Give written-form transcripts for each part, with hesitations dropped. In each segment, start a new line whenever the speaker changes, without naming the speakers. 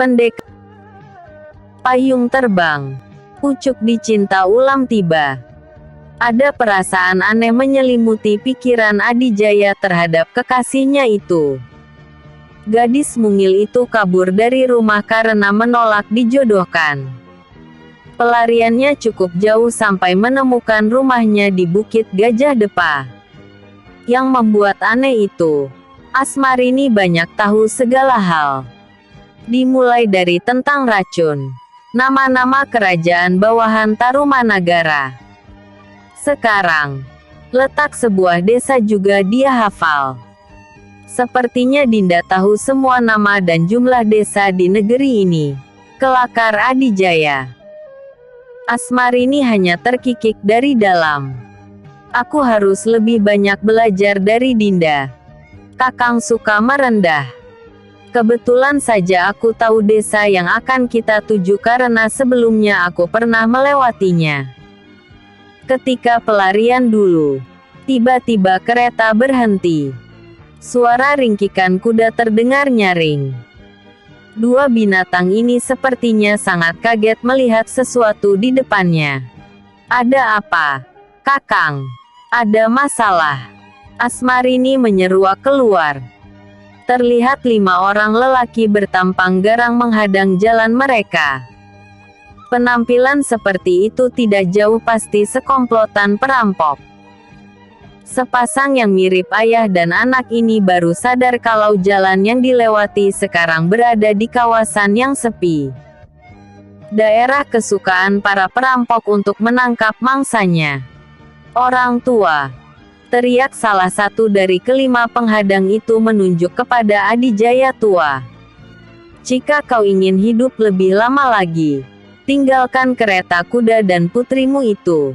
Pendek. Payung terbang. Pucuk dicinta ulam tiba. Ada perasaan aneh menyelimuti pikiran Adijaya terhadap kekasihnya itu. Gadis mungil itu kabur dari rumah karena menolak dijodohkan. Pelariannya cukup jauh sampai menemukan rumahnya di Bukit Gajah Depa. Yang membuat aneh itu, Asmarini banyak tahu segala hal. Dimulai dari tentang racun, nama-nama kerajaan bawahan Tarumanagara. Sekarang, letak sebuah desa juga dia hafal. Sepertinya Dinda tahu semua nama dan jumlah desa di negeri ini. Kelakar Adijaya. Asmarini hanya terkikik dari dalam. Aku harus lebih banyak belajar dari Dinda. Kakang suka merendah. Kebetulan saja aku tahu desa yang akan kita tuju karena sebelumnya aku pernah melewatinya. Ketika pelarian dulu, tiba-tiba kereta berhenti. Suara ringkikan kuda terdengar nyaring. Dua binatang ini sepertinya sangat kaget melihat sesuatu di depannya. Ada apa, Kakang? Ada masalah? Asmarini menyeruak keluar. Terlihat 5 orang lelaki bertampang garang menghadang jalan mereka. Penampilan seperti itu tidak jauh pasti sekomplotan perampok. Sepasang yang mirip ayah dan anak ini baru sadar kalau jalan yang dilewati sekarang berada di kawasan yang sepi. Daerah kesukaan para perampok untuk menangkap mangsanya. Orang tua, teriak salah satu dari kelima penghadang itu menunjuk kepada Adijaya tua. Jika kau ingin hidup lebih lama lagi, tinggalkan kereta kuda dan putrimu itu.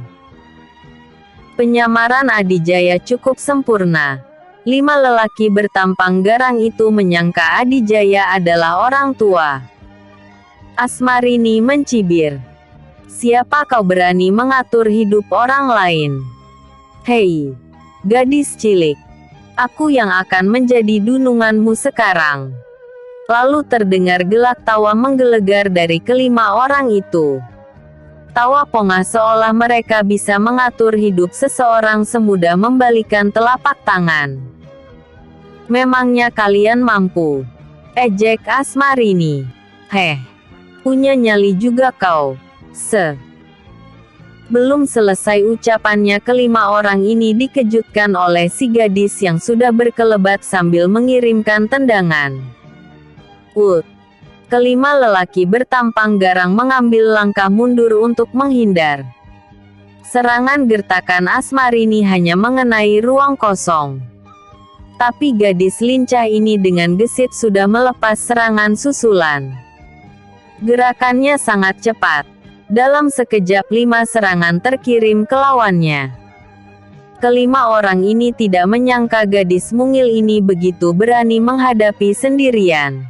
Penyamaran Adijaya cukup sempurna. 5 lelaki bertampang garang itu menyangka Adijaya adalah orang tua. Asmarini mencibir. Siapa kau berani mengatur hidup orang lain? Hei, gadis cilik. Aku yang akan menjadi dununganmu sekarang. Lalu terdengar gelak tawa menggelegar dari kelima orang itu. Tawa pongah seolah mereka bisa mengatur hidup seseorang semudah membalikan telapak tangan. Memangnya kalian mampu? Ejek Asmarini. Punya nyali juga kau? Belum selesai ucapannya kelima orang ini dikejutkan oleh si gadis yang sudah berkelebat sambil mengirimkan tendangan. Kelima lelaki bertampang garang mengambil langkah mundur untuk menghindar. Serangan gertakan Asmarini hanya mengenai ruang kosong. Tapi gadis lincah ini dengan gesit sudah melepas serangan susulan. Gerakannya sangat cepat. Dalam sekejap 5 serangan terkirim ke lawannya. Kelima orang ini tidak menyangka gadis mungil ini begitu berani menghadapi sendirian.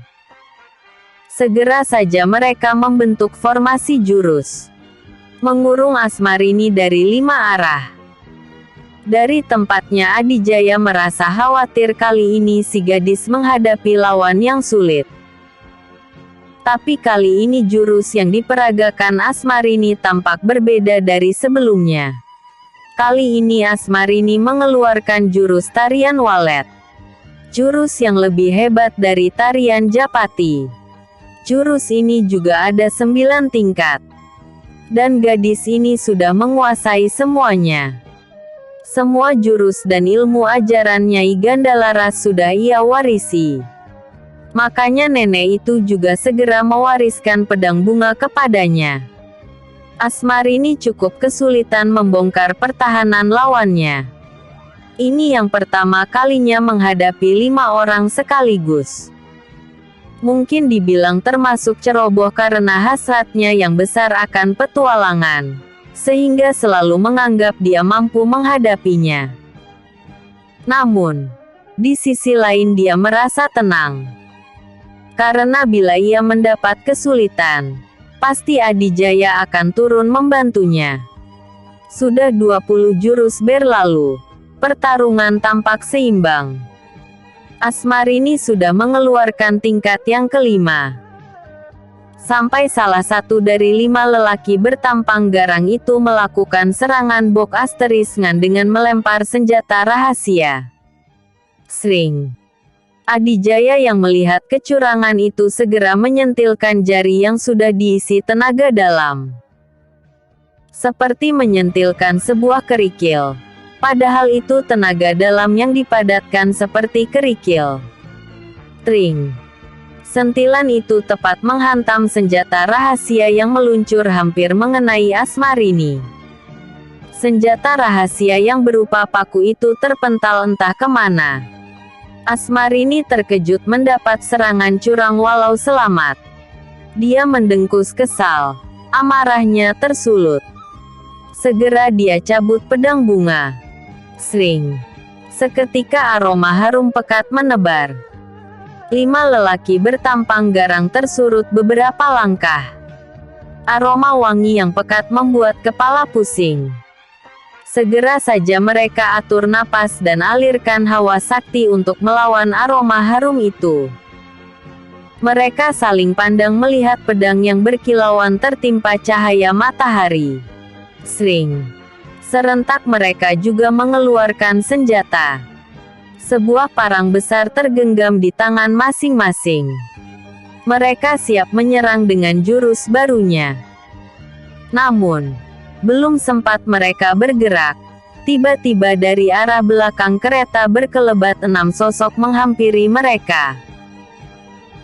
Segera saja mereka membentuk formasi jurus. Mengurung Asmarini dari 5 arah. Dari tempatnya Adijaya merasa khawatir kali ini si gadis menghadapi lawan yang sulit. Tapi kali ini jurus yang diperagakan Asmarini tampak berbeda dari sebelumnya. Kali ini Asmarini mengeluarkan jurus tarian walet. Jurus yang lebih hebat dari tarian Japati. Jurus ini juga ada 9 tingkat. Dan gadis ini sudah menguasai semuanya. Semua jurus dan ilmu ajaran Nyai Gandalaras sudah ia warisi. Makanya nenek itu juga segera mewariskan pedang bunga kepadanya. Asmarini cukup kesulitan membongkar pertahanan lawannya. Ini yang pertama kalinya menghadapi 5 orang sekaligus. Mungkin dibilang termasuk ceroboh karena hasratnya yang besar akan petualangan, sehingga selalu menganggap dia mampu menghadapinya. Namun, di sisi lain dia merasa tenang. Karena bila ia mendapat kesulitan, pasti Adijaya akan turun membantunya. Sudah 20 jurus berlalu, pertarungan tampak seimbang. Asmarini sudah mengeluarkan tingkat yang kelima. Sampai salah satu dari 5 lelaki bertampang garang itu melakukan serangan bok asterisngan dengan melempar senjata rahasia. Sring. Adijaya yang melihat kecurangan itu segera menyentilkan jari yang sudah diisi tenaga dalam. Seperti menyentilkan sebuah kerikil. Padahal itu tenaga dalam yang dipadatkan seperti kerikil. Tring. Sentilan itu tepat menghantam senjata rahasia yang meluncur hampir mengenai Asmarini. Senjata rahasia yang berupa paku itu terpental entah kemana. Asmarini terkejut mendapat serangan curang walau selamat. Dia mendengkus kesal. Amarahnya tersulut. Segera dia cabut pedang bunga. Sring. Seketika aroma harum pekat menebar. 5 lelaki bertampang garang tersurut beberapa langkah. Aroma wangi yang pekat membuat kepala pusing. Segera saja mereka atur napas dan alirkan hawa sakti untuk melawan aroma harum itu. Mereka saling pandang melihat pedang yang berkilauan tertimpa cahaya matahari. Sring. Serentak mereka juga mengeluarkan senjata. Sebuah parang besar tergenggam di tangan masing-masing. Mereka siap menyerang dengan jurus barunya. Namun, belum sempat mereka bergerak, tiba-tiba dari arah belakang kereta berkelebat 6 sosok menghampiri mereka.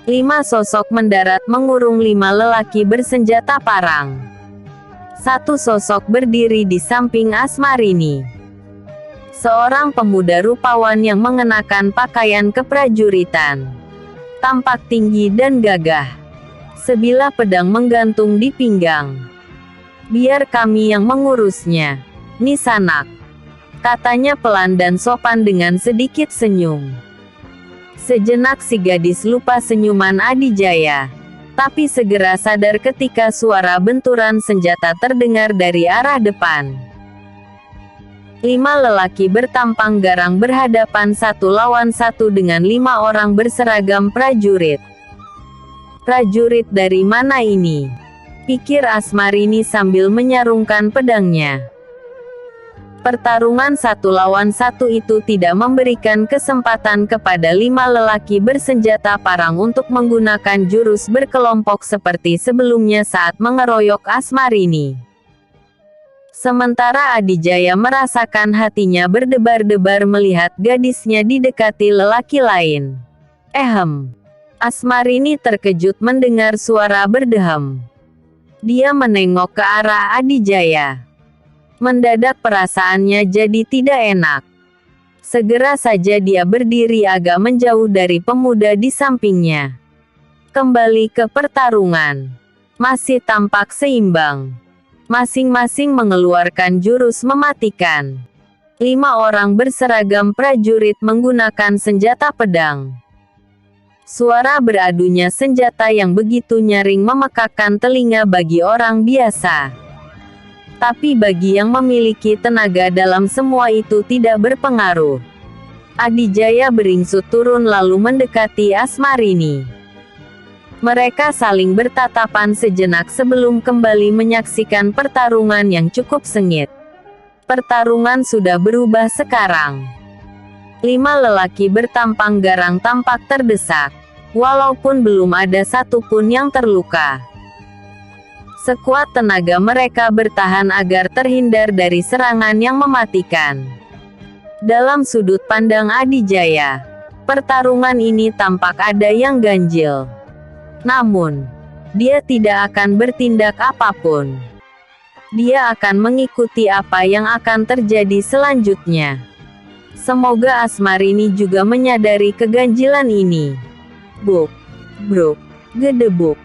5 sosok mendarat mengurung 5 lelaki bersenjata parang. 1 sosok berdiri di samping Asmarini. Seorang pemuda rupawan yang mengenakan pakaian keprajuritan. Tampak tinggi dan gagah. Sebilah pedang menggantung di pinggang. Biar kami yang mengurusnya, Nisanak. Katanya pelan dan sopan dengan sedikit senyum. Sejenak si gadis lupa senyuman Adijaya. Tapi segera sadar ketika suara benturan senjata terdengar dari arah depan. 5 lelaki bertampang garang berhadapan 1 lawan 1 dengan 5 orang berseragam prajurit. Prajurit dari mana ini? Pikir Asmarini sambil menyarungkan pedangnya. Pertarungan 1 lawan 1 itu tidak memberikan kesempatan kepada 5 lelaki bersenjata parang untuk menggunakan jurus berkelompok seperti sebelumnya saat mengeroyok Asmarini. Sementara Adijaya merasakan hatinya berdebar-debar melihat gadisnya didekati lelaki lain. Asmarini terkejut mendengar suara berdeham. Dia menengok ke arah Adijaya. Mendadak perasaannya jadi tidak enak. Segera saja dia berdiri agak menjauh dari pemuda di sampingnya. Kembali ke pertarungan. Masih tampak seimbang. Masing-masing mengeluarkan jurus mematikan. 5 orang berseragam prajurit menggunakan senjata pedang. Suara beradunya senjata yang begitu nyaring memekakkan telinga bagi orang biasa. Tapi bagi yang memiliki tenaga dalam semua itu tidak berpengaruh. Adijaya beringsut turun lalu mendekati Asmarini. Mereka saling bertatapan sejenak sebelum kembali menyaksikan pertarungan yang cukup sengit. Pertarungan sudah berubah sekarang. 5 lelaki bertampang garang tampak terdesak, walaupun belum ada satupun yang terluka. Sekuat tenaga mereka bertahan agar terhindar dari serangan yang mematikan. Dalam sudut pandang Adijaya, pertarungan ini tampak ada yang ganjil. Namun, dia tidak akan bertindak apapun. Dia akan mengikuti apa yang akan terjadi selanjutnya. Semoga Asmarini juga menyadari keganjilan ini. Buk, bruk, gedebuk.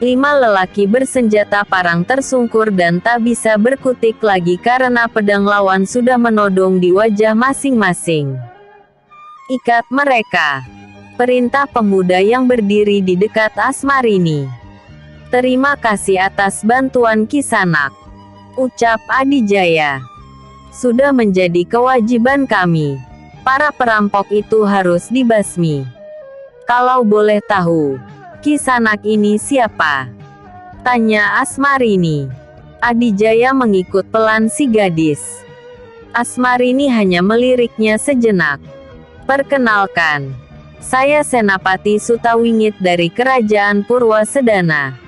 5 lelaki bersenjata parang tersungkur dan tak bisa berkutik lagi karena pedang lawan sudah menodong di wajah masing-masing. Ikat mereka. Perintah pemuda yang berdiri di dekat Asmarini. Terima kasih atas bantuan Kisanak, ucap Adijaya. Sudah menjadi kewajiban kami. Para perampok itu harus dibasmi. Kalau boleh tahu, Kisanak ini siapa? Tanya Asmarini. Adijaya mengikut pelan si gadis. Asmarini hanya meliriknya sejenak. Perkenalkan, saya Senapati Sutawingit dari Kerajaan Purwasedana.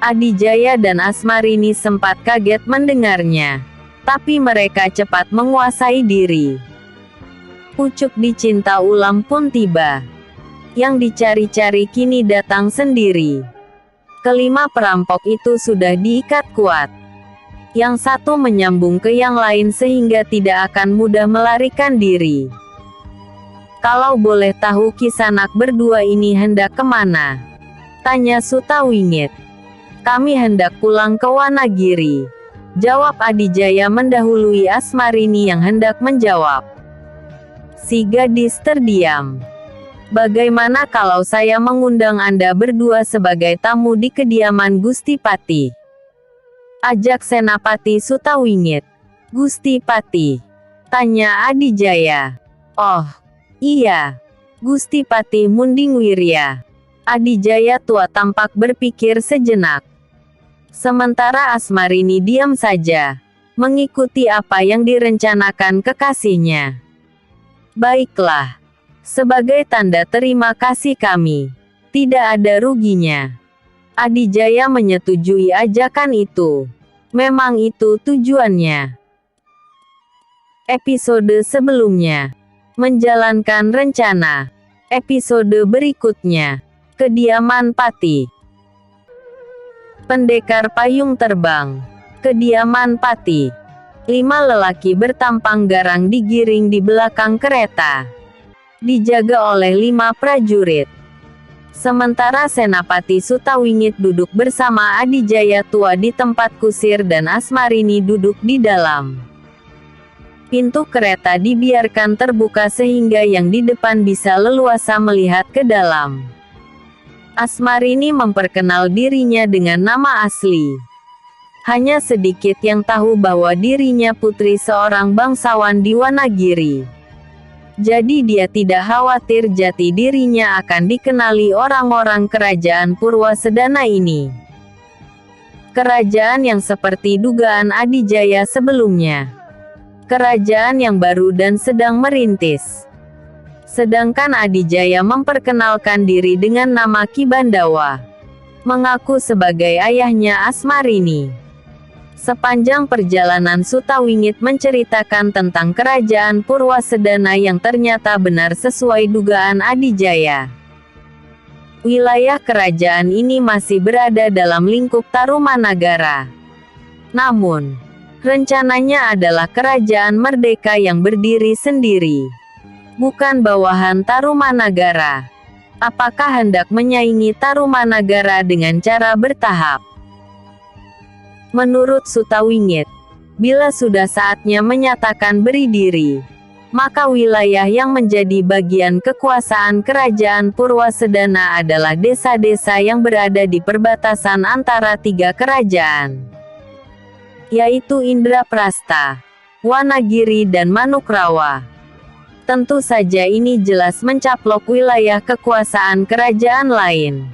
Adijaya dan Asmarini sempat kaget mendengarnya. Tapi mereka cepat menguasai diri. Pucuk dicinta ulam pun tiba. Yang dicari-cari kini datang sendiri. Kelima perampok itu sudah diikat kuat. Yang satu menyambung ke yang lain sehingga tidak akan mudah melarikan diri. Kalau boleh tahu Kisanak berdua ini hendak kemana? Tanya Sutawingit. Kami hendak pulang ke Wanagiri. Jawab Adijaya mendahului Asmarini yang hendak menjawab. Si gadis terdiam. Bagaimana kalau saya mengundang Anda berdua sebagai tamu di kediaman Gusti Pati? Ajak Senapati Sutawingit. Gusti Pati? Tanya Adijaya. Oh, iya. Gusti Pati Mundingwirya. Adijaya tua tampak berpikir sejenak. Sementara Asmarini diam saja, mengikuti apa yang direncanakan kekasihnya. Baiklah. Sebagai tanda terima kasih kami, tidak ada ruginya. Adijaya menyetujui ajakan itu. Memang itu tujuannya. Episode sebelumnya. Menjalankan rencana. Episode berikutnya. Kediaman Pati. Pendekar payung terbang. Kediaman Pati. 5 lelaki bertampang garang digiring di belakang kereta. Dijaga oleh 5 prajurit. Sementara Senapati Sutawingit duduk bersama Adijaya tua di tempat kusir dan Asmarini duduk di dalam. Pintu kereta dibiarkan terbuka sehingga yang di depan bisa leluasa melihat ke dalam. Asmarini memperkenal dirinya dengan nama asli. Hanya sedikit yang tahu bahwa dirinya putri seorang bangsawan di Wanagiri. Jadi dia tidak khawatir jati dirinya akan dikenali orang-orang kerajaan Purwasedana ini. Kerajaan yang seperti dugaan Adijaya sebelumnya. Kerajaan yang baru dan sedang merintis. Sedangkan Adijaya memperkenalkan diri dengan nama Ki Bandawa. Mengaku sebagai ayahnya Asmarini. Sepanjang perjalanan Sutawingit menceritakan tentang kerajaan Purwasedana yang ternyata benar sesuai dugaan Adijaya. Wilayah kerajaan ini masih berada dalam lingkup Tarumanagara. Namun, rencananya adalah kerajaan merdeka yang berdiri sendiri. Bukan bawahan Tarumanagara. Apakah hendak menyaingi Tarumanagara dengan cara bertahap? Menurut Sutawingit, bila sudah saatnya menyatakan beri diri, maka wilayah yang menjadi bagian kekuasaan kerajaan Purwasedana adalah desa-desa yang berada di perbatasan antara 3 kerajaan, yaitu Indraprasta, Wanagiri dan Manukrawa. Tentu saja ini jelas mencaplok wilayah kekuasaan kerajaan lain.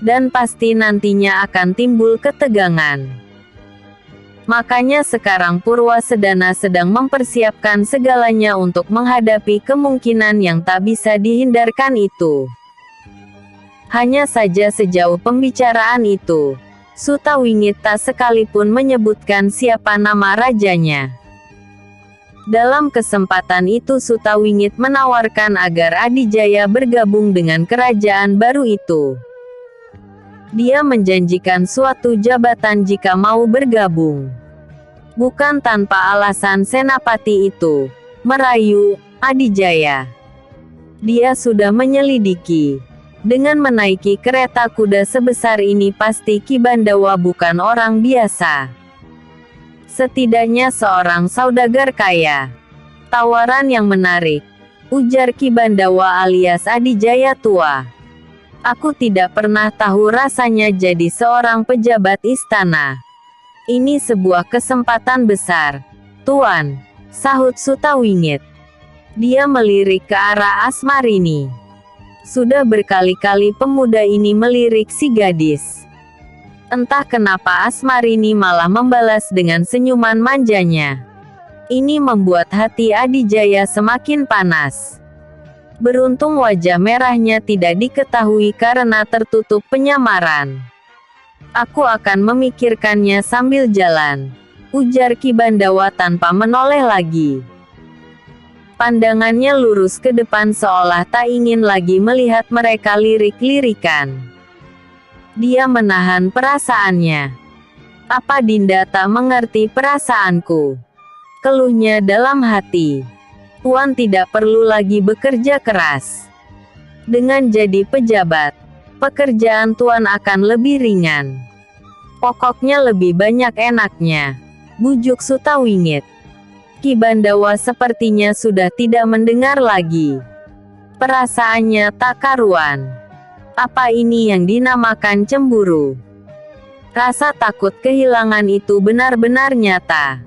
Dan pasti nantinya akan timbul ketegangan. Makanya sekarang Purwasedana sedang mempersiapkan segalanya untuk menghadapi kemungkinan yang tak bisa dihindarkan itu. Hanya saja sejauh pembicaraan itu, Sutawingit tak sekalipun menyebutkan siapa nama rajanya. Dalam kesempatan itu Sutawingit menawarkan agar Adijaya bergabung dengan kerajaan baru itu. Dia menjanjikan suatu jabatan jika mau bergabung. Bukan tanpa alasan Senapati itu merayu Adijaya. Dia sudah menyelidiki. Dengan menaiki kereta kuda sebesar ini pasti Ki Bandawa bukan orang biasa. Setidaknya seorang saudagar kaya. Tawaran yang menarik, ujar Ki Bandawa alias Adijaya tua. Aku tidak pernah tahu rasanya jadi seorang pejabat istana. Ini sebuah kesempatan besar, Tuan, sahut Sutawingit. Dia melirik ke arah Asmarini. Sudah berkali-kali pemuda ini melirik si gadis. Entah kenapa Asmarini malah membalas dengan senyuman manjanya. Ini membuat hati Adijaya semakin panas. Beruntung wajah merahnya tidak diketahui karena tertutup penyamaran. Aku akan memikirkannya sambil jalan, ujar Ki Bandawa tanpa menoleh lagi. Pandangannya lurus ke depan seolah tak ingin lagi melihat mereka lirik-lirikan. Dia menahan perasaannya. Apa Dinda tak mengerti perasaanku? Keluhnya dalam hati. Tuan tidak perlu lagi bekerja keras. Dengan jadi pejabat, pekerjaan Tuan akan lebih ringan. Pokoknya lebih banyak enaknya, bujuk Sutawingit. Ki Bandawa sepertinya sudah tidak mendengar lagi. Perasaannya tak karuan. Apa ini yang dinamakan cemburu? Rasa takut kehilangan itu benar-benar nyata.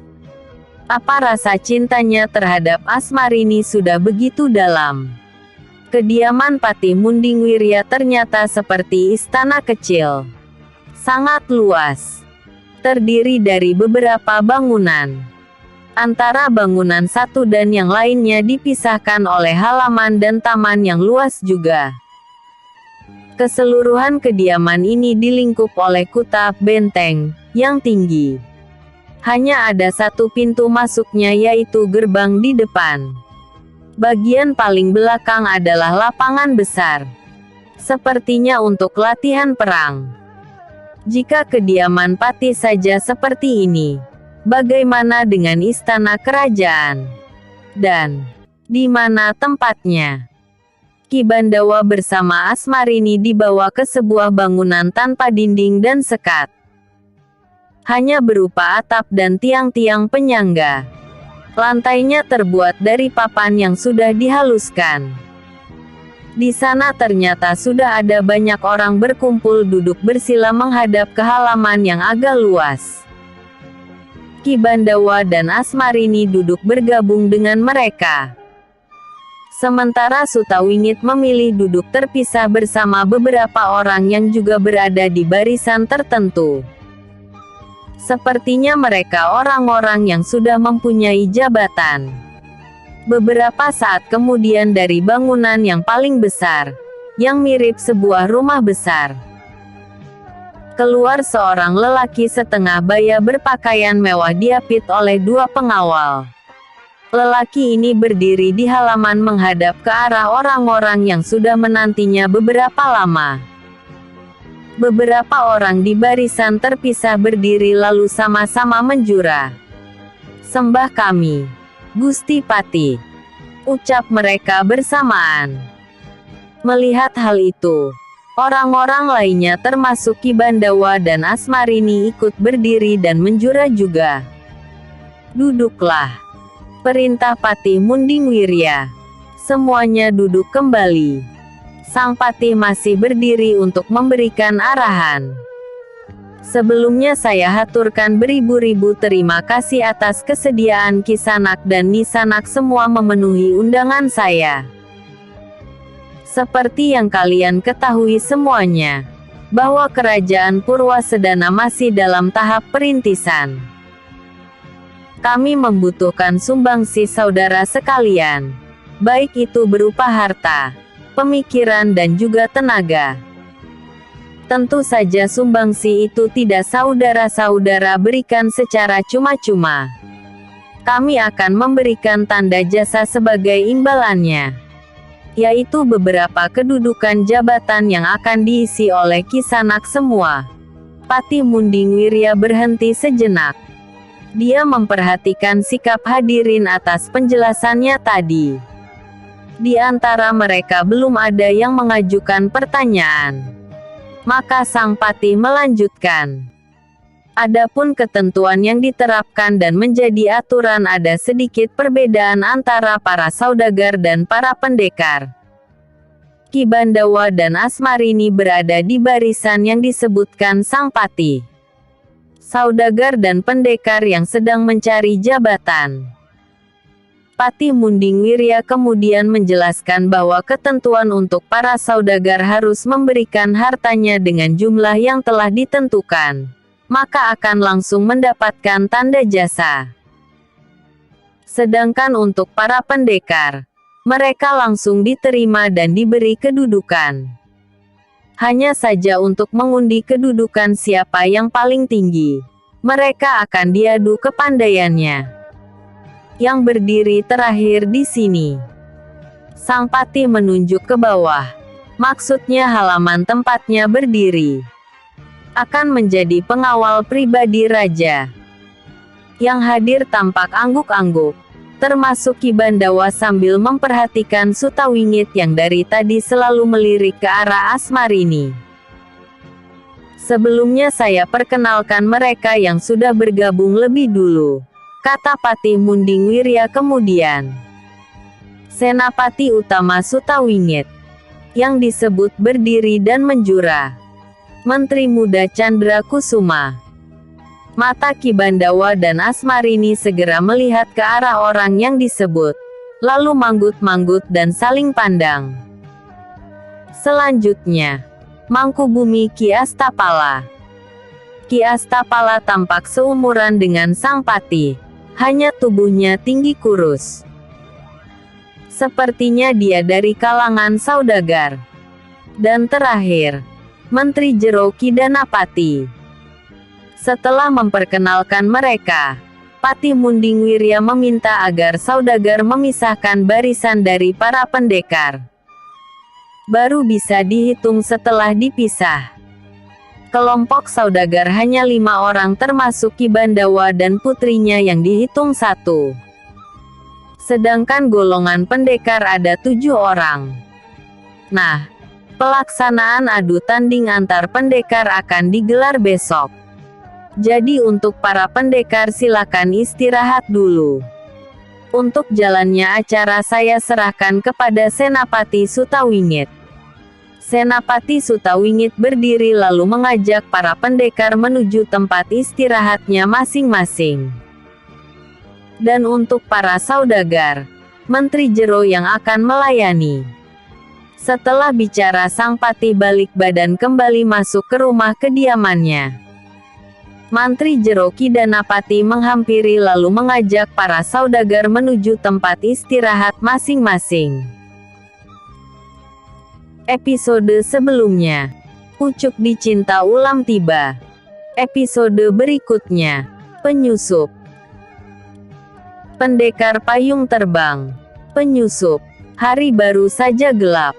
Apa rasa cintanya terhadap Asmarini sudah begitu dalam? Kediaman Patih Mundingwirya ternyata seperti istana kecil. Sangat luas. Terdiri dari beberapa bangunan. Antara bangunan satu dan yang lainnya dipisahkan oleh halaman dan taman yang luas juga. Keseluruhan kediaman ini dilingkup oleh kutub benteng yang tinggi. Hanya ada satu pintu masuknya yaitu gerbang di depan. Bagian paling belakang adalah lapangan besar. Sepertinya untuk latihan perang. Jika kediaman Patih saja seperti ini, bagaimana dengan istana kerajaan? Dan di mana tempatnya? Ki Bandawa bersama Asmarini dibawa ke sebuah bangunan tanpa dinding dan sekat. Hanya berupa atap dan tiang-tiang penyangga. Lantainya terbuat dari papan yang sudah dihaluskan. Di sana ternyata sudah ada banyak orang berkumpul duduk bersila menghadap ke halaman yang agak luas. Ki Bandawa dan Asmarini duduk bergabung dengan mereka. Sementara Sutawingit memilih duduk terpisah bersama beberapa orang yang juga berada di barisan tertentu. Sepertinya mereka orang-orang yang sudah mempunyai jabatan. Beberapa saat kemudian dari bangunan yang paling besar, yang mirip sebuah rumah besar, keluar seorang lelaki setengah baya berpakaian mewah diapit oleh dua pengawal. Lelaki ini berdiri di halaman menghadap ke arah orang-orang yang sudah menantinya beberapa lama. Beberapa orang di barisan terpisah berdiri lalu sama-sama menjura. "Sembah kami, Gusti Patih," ucap mereka bersamaan. Melihat hal itu, orang-orang lainnya termasuk Ki Bandawa dan Asmarini ikut berdiri dan menjura juga. "Duduklah," perintah Patih Mundingwirya. Semuanya duduk kembali. Sang Patih masih berdiri untuk memberikan arahan. "Sebelumnya saya haturkan beribu-ribu terima kasih atas kesediaan Kisanak dan Nisanak semua memenuhi undangan saya. Seperti yang kalian ketahui semuanya, bahwa kerajaan Purwasedana masih dalam tahap perintisan. Kami membutuhkan sumbangsi saudara sekalian, baik itu berupa harta, pemikiran dan juga tenaga. Tentu saja sumbangsi itu tidak saudara-saudara berikan secara cuma-cuma. Kami akan memberikan tanda jasa sebagai imbalannya, yaitu beberapa kedudukan jabatan yang akan diisi oleh Kisanak semua." Patih Mundingwirya berhenti sejenak. Dia memperhatikan sikap hadirin atas penjelasannya tadi. Di antara mereka belum ada yang mengajukan pertanyaan. Maka sang Patih melanjutkan. Adapun ketentuan yang diterapkan dan menjadi aturan ada sedikit perbedaan antara para saudagar dan para pendekar. Ki Bandawa dan Asmarini berada di barisan yang disebutkan sang Patih. Saudagar dan pendekar yang sedang mencari jabatan. Patih Mundingwirya kemudian menjelaskan bahwa ketentuan untuk para saudagar harus memberikan hartanya dengan jumlah yang telah ditentukan, maka akan langsung mendapatkan tanda jasa. Sedangkan untuk para pendekar, mereka langsung diterima dan diberi kedudukan. Hanya saja untuk mengundi kedudukan siapa yang paling tinggi, mereka akan diadu kepandaiannya. Yang berdiri terakhir di sini. Sang patih menunjuk ke bawah. Maksudnya halaman tempatnya berdiri. Akan menjadi pengawal pribadi raja. Yang hadir tampak angguk-angguk. Termasuk Ki Bandawa sambil memperhatikan Sutawingit yang dari tadi selalu melirik ke arah Asmarini. Sebelumnya saya perkenalkan mereka yang sudah bergabung lebih dulu, kata Patih Mundingwirya kemudian. Senapati Utama Sutawingit, yang disebut berdiri dan menjura, Menteri Muda Chandra Kusuma. Mata Ki Bandawa dan Asmarini segera melihat ke arah orang yang disebut, lalu manggut-manggut dan saling pandang. Selanjutnya, Mangkubumi Ki Astapala. Ki Astapala tampak seumuran dengan sang patih, hanya tubuhnya tinggi kurus. Sepertinya dia dari kalangan saudagar. Dan terakhir, Menteri Jero Ki Danapati. Setelah memperkenalkan mereka, Patih Mundingwirya meminta agar saudagar memisahkan barisan dari para pendekar. Baru bisa dihitung setelah dipisah. Kelompok saudagar hanya 5 orang termasuk Ki Bandawa dan putrinya yang dihitung 1. Sedangkan golongan pendekar ada 7 orang. Nah, pelaksanaan adu tanding antar pendekar akan digelar besok. Jadi untuk para pendekar silakan istirahat dulu. Untuk jalannya acara saya serahkan kepada Senapati Sutawingit. Senapati Sutawingit berdiri lalu mengajak para pendekar menuju tempat istirahatnya masing-masing. Dan untuk para saudagar, Menteri Jero yang akan melayani. Setelah bicara sang patih balik badan kembali masuk ke rumah kediamannya. Mantri Jero Ki Danapati menghampiri lalu mengajak para saudagar menuju tempat istirahat masing-masing. Episode sebelumnya, Pucuk Dicinta Ulam tiba. Episode berikutnya, penyusup. Pendekar payung terbang. Penyusup. Hari baru saja gelap.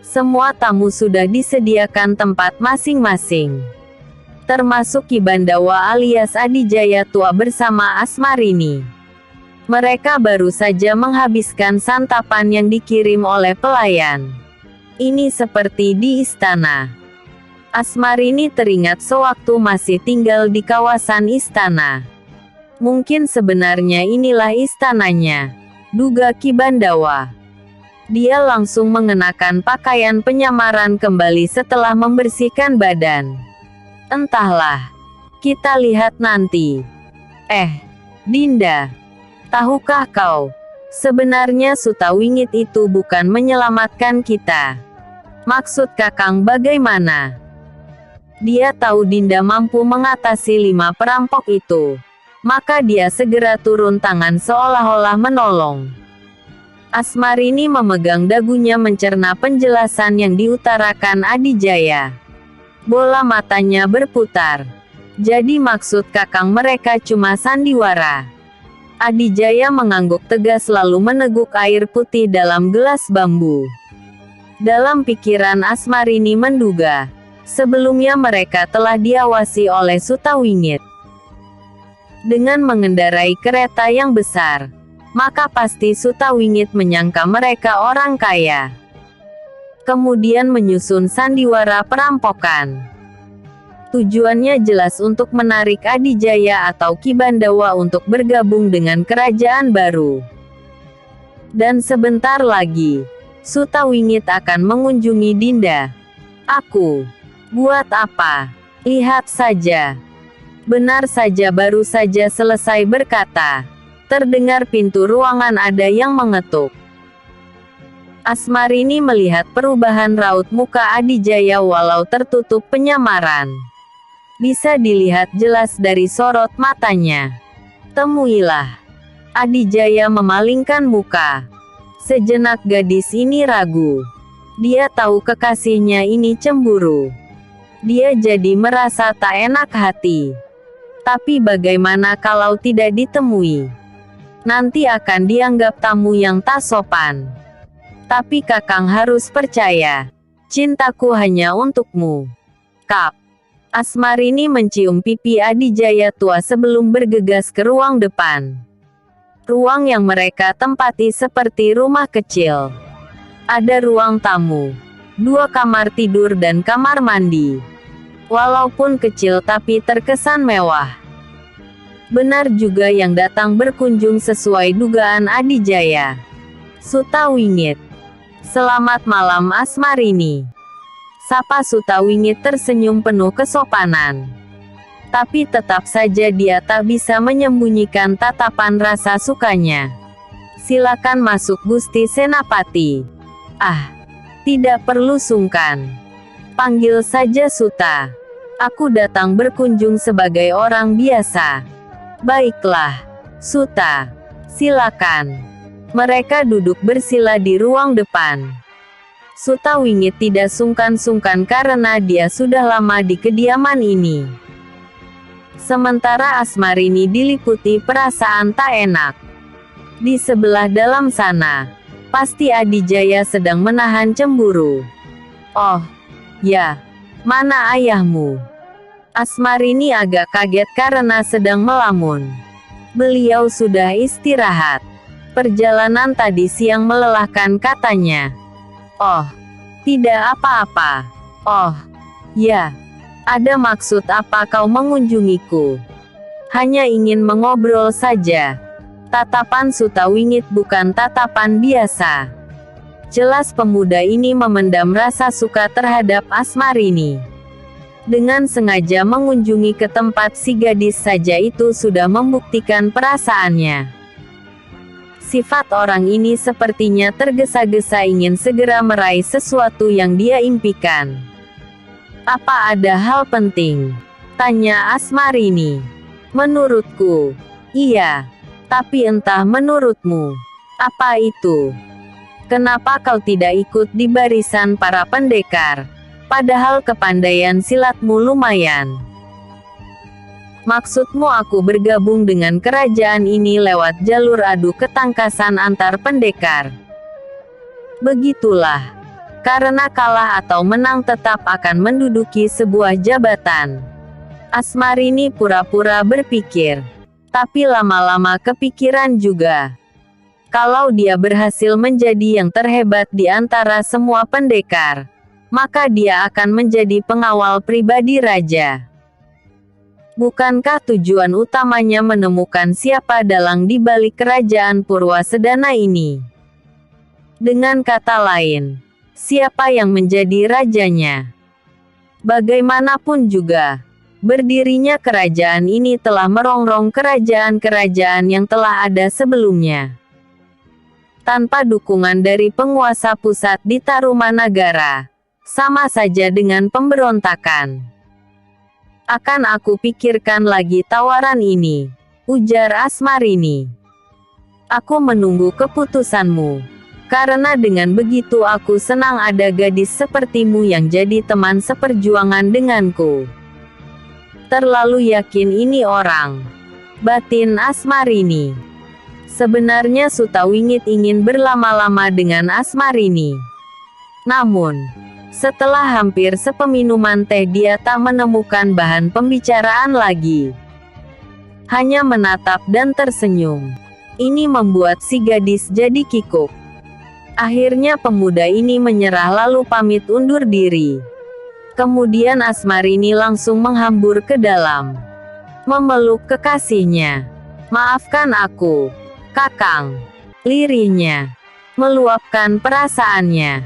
Semua tamu sudah disediakan tempat masing-masing. Termasuk Ki Bandawa alias Adijaya Tua bersama Asmarini. Mereka baru saja menghabiskan santapan yang dikirim oleh pelayan. Ini seperti di istana. Asmarini teringat sewaktu masih tinggal di kawasan istana. Mungkin sebenarnya inilah istananya, duga Ki Bandawa. Dia langsung mengenakan pakaian penyamaran kembali setelah membersihkan badan. Entahlah, kita lihat nanti. Dinda, tahukah kau, sebenarnya Sutawingit itu bukan menyelamatkan kita. Maksud Kakang bagaimana? Dia tahu Dinda mampu mengatasi 5 perampok itu. Maka dia segera turun tangan seolah-olah menolong. Asmarini memegang dagunya mencerna penjelasan yang diutarakan Adijaya. Bola matanya berputar. Jadi maksud Kakang mereka cuma sandiwara. Adijaya mengangguk tegas lalu meneguk air putih dalam gelas bambu. Dalam pikiran Asmarini menduga, sebelumnya mereka telah diawasi oleh Sutawingit. Dengan mengendarai kereta yang besar, maka pasti Sutawingit menyangka mereka orang kaya. Kemudian menyusun sandiwara perampokan. Tujuannya jelas untuk menarik Adijaya atau Ki Bandawa untuk bergabung dengan kerajaan baru. Dan sebentar lagi, Sutawingit akan mengunjungi Dinda. Aku, buat apa? Lihat saja. Benar saja baru saja selesai berkata, Terdengar pintu ruangan ada yang mengetuk. Asmarini melihat perubahan raut muka Adijaya walau tertutup penyamaran. Bisa dilihat jelas dari sorot matanya. Temuilah. Adijaya memalingkan muka. Sejenak gadis ini ragu. Dia tahu kekasihnya ini cemburu. Dia jadi merasa tak enak hati. Tapi bagaimana kalau tidak ditemui? Nanti akan dianggap tamu yang tak sopan. Tapi Kakang harus percaya. Cintaku hanya untukmu. Kap. Asmarini mencium pipi Adijaya tua sebelum bergegas ke ruang depan. Ruang yang mereka tempati seperti rumah kecil. Ada ruang tamu, 2 kamar tidur dan kamar mandi. Walaupun kecil tapi terkesan mewah. Benar juga yang datang berkunjung sesuai dugaan Adijaya. Sutawingit. Selamat malam Asmarini. Sapa Sutawingit tersenyum penuh kesopanan. Tapi tetap saja dia tak bisa menyembunyikan tatapan rasa sukanya. Silakan masuk Gusti Senapati. Ah, tidak perlu sungkan. Panggil saja Suta. Aku datang berkunjung sebagai orang biasa. Baiklah, Suta. Silakan. Mereka duduk bersila di ruang depan. Sutawingit tidak sungkan-sungkan karena dia sudah lama di kediaman ini. Sementara Asmarini diliputi perasaan tak enak. Di sebelah dalam sana, pasti Adijaya sedang menahan cemburu. Oh, ya. Mana ayahmu? Asmarini agak kaget karena sedang melamun. Beliau sudah istirahat. Perjalanan tadi siang melelahkan katanya. Oh, tidak apa-apa. Oh, ya. Ada maksud apa kau mengunjungiku? Hanya ingin mengobrol saja. Tatapan Sutawingit bukan tatapan biasa. Jelas pemuda ini memendam rasa suka terhadap Asmarini. Dengan sengaja mengunjungi ke tempat si gadis saja itu sudah membuktikan perasaannya. Sifat orang ini sepertinya tergesa-gesa ingin segera meraih sesuatu yang dia impikan. Apa ada hal penting? Tanya Asmarini. Menurutku, iya. Tapi entah menurutmu. Apa itu? Kenapa kau tidak ikut di barisan para pendekar? Padahal kepandaian silatmu lumayan. Maksudmu aku bergabung dengan kerajaan ini lewat jalur adu ketangkasan antar pendekar? Begitulah. Karena kalah atau menang tetap akan menduduki sebuah jabatan. Asmarini pura-pura berpikir. Tapi lama-lama kepikiran juga. Kalau dia berhasil menjadi yang terhebat di antara semua pendekar, maka dia akan menjadi pengawal pribadi raja. Bukankah tujuan utamanya menemukan siapa dalang di balik kerajaan Purwasedana ini? Dengan kata lain, siapa yang menjadi rajanya? Bagaimanapun juga, berdirinya kerajaan ini telah merongrong kerajaan-kerajaan yang telah ada sebelumnya. Tanpa dukungan dari penguasa pusat di Tarumanagara, sama saja dengan pemberontakan. Akan aku pikirkan lagi tawaran ini, ujar Asmarini. Aku menunggu keputusanmu. Karena dengan begitu aku senang ada gadis sepertimu yang jadi teman seperjuangan denganku. Terlalu yakin ini orang. Batin Asmarini. Sebenarnya Sutawingit ingin berlama-lama dengan Asmarini. Namun, setelah hampir sepeminuman teh dia tak menemukan bahan pembicaraan lagi. Hanya menatap dan tersenyum. Ini membuat si gadis jadi kikuk. Akhirnya pemuda ini menyerah lalu pamit undur diri. Kemudian Asmarini langsung menghambur ke dalam. Memeluk kekasihnya. Maafkan aku, Kakang. Lirihnya. Meluapkan perasaannya.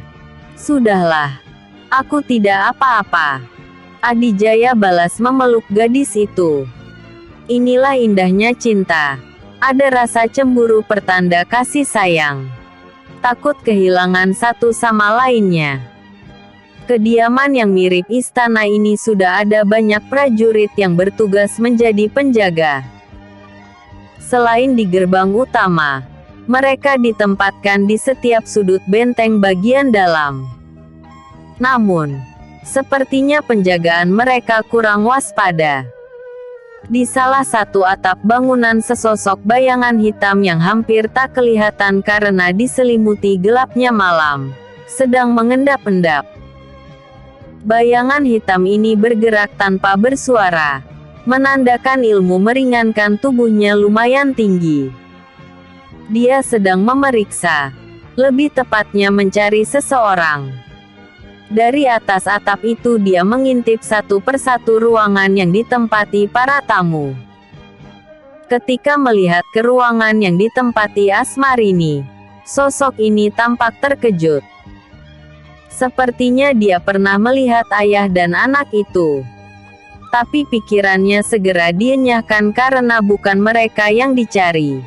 Sudahlah. Aku tidak apa-apa. Adijaya balas memeluk gadis itu. Inilah indahnya cinta. Ada rasa cemburu pertanda kasih sayang. Takut kehilangan satu sama lainnya. Kediaman yang mirip istana ini sudah ada banyak prajurit yang bertugas menjadi penjaga. Selain di gerbang utama, mereka ditempatkan di setiap sudut benteng bagian dalam. Namun, sepertinya penjagaan mereka kurang waspada. Di salah satu atap bangunan sesosok bayangan hitam yang hampir tak kelihatan karena diselimuti gelapnya malam, sedang mengendap-endap. Bayangan hitam ini bergerak tanpa bersuara, menandakan ilmu meringankan tubuhnya lumayan tinggi. Dia sedang memeriksa, lebih tepatnya mencari seseorang. Dari atas atap itu dia mengintip satu persatu ruangan yang ditempati para tamu. Ketika melihat ke ruangan yang ditempati Asmarini, sosok ini tampak terkejut. Sepertinya dia pernah melihat ayah dan anak itu. Tapi pikirannya segera dienyahkan karena bukan mereka yang dicari.